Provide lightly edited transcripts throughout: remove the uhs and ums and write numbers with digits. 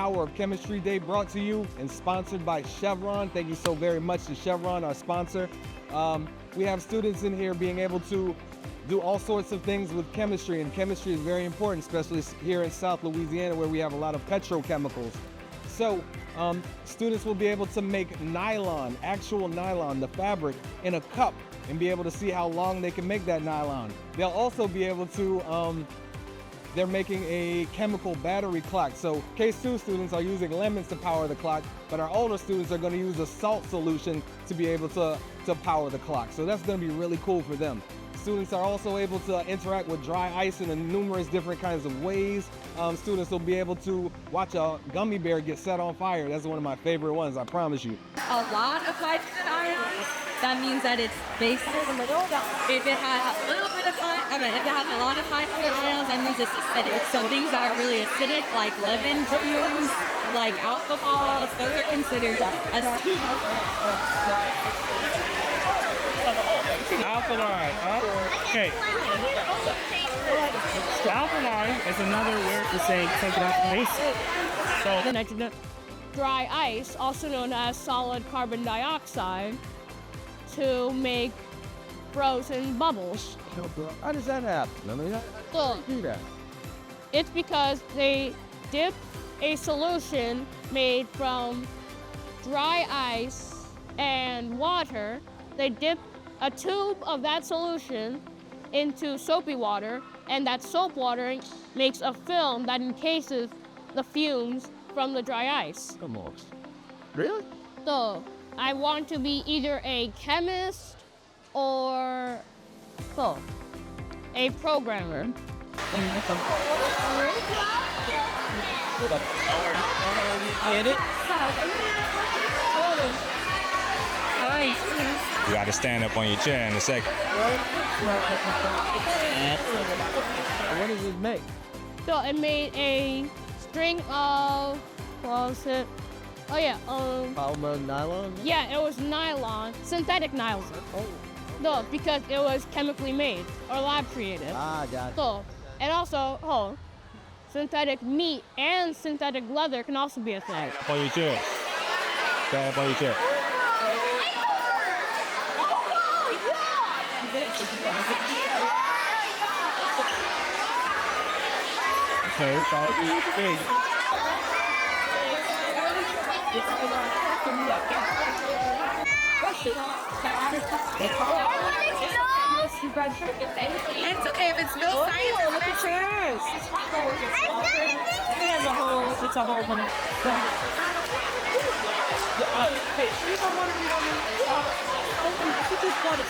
Power of Chemistry Day brought to you and sponsored by Chevron. Thank you so very much to Chevron, our sponsor. We have students in here being able to do all sorts of things with chemistry, and chemistry is very important, especially here in South Louisiana where we have a lot of petrochemicals. So students will be able to make nylon, actual nylon, the fabric, in a cup and be able to see how long they can make that nylon. They'll also be able to, they're making a chemical battery clock. So K2 students are using lemons to power the clock, but our older students are going to use a salt solution to be able to power the clock. So that's going to be really cool for them. Students are also able to interact with dry ice in numerous different kinds of ways. Students will be able to watch a gummy bear get set on fire. That's one of my favorite ones, I promise you. A lot of hydrogen ions. That means that it's basically in the middle. If it has a little bit of if it has a lot of hydrogen ions, that means it's acidic. So things that are really acidic, like lemon juice, like alcohol, those are considered acidic. Alkaline, huh? Okay. Alkaline is another word to say take it off the base. So The next dry ice, also known as solid carbon dioxide, to make frozen bubbles. How does that happen? I mean, So do that. it's because they dip a solution made from dry ice and water. They dip a tube of that solution into soapy water, and that soap water makes a film that encases the fumes from the dry ice. Come on. Really? So I want to be either a chemist or a programmer. get it? You got to stand up on your chair in a second. What does it make? So I made a string of, what was it? Oh yeah, Polymer nylon? yeah, it was nylon, synthetic nylon. Oh. No, because it was chemically made or lab created. Ah, got it. So, and also, synthetic meat and synthetic leather can also be a thing. Up on your chair. Stand up on your chair. Okay, so big. It's okay if it's no science. Look at yours. It's a whole one. Hey, you don't want to be on you just want to.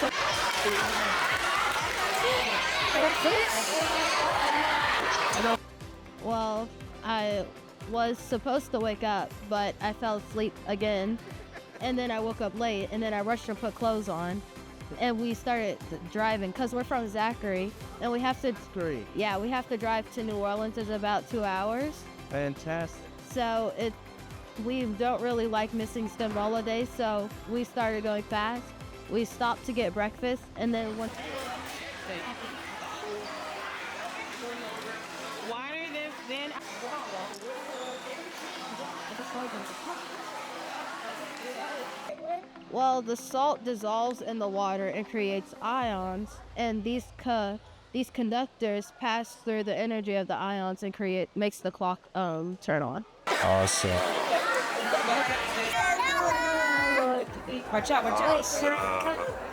Well, I was supposed to wake up, but I fell asleep again. And then I woke up late, and then I rushed to put clothes on. And we started driving, because we're from Zachary, and we have to, we have to drive to New Orleans. It's about 2 hours. Fantastic. So we don't really like missing Nola days, so we started going fast. We stopped to get breakfast, and then went. Wider than Well, the salt dissolves in the water and creates ions, and these conductors pass through the energy of the ions and makes the clock turn on. Awesome. watch out.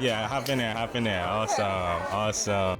Yeah, hop in there. Awesome.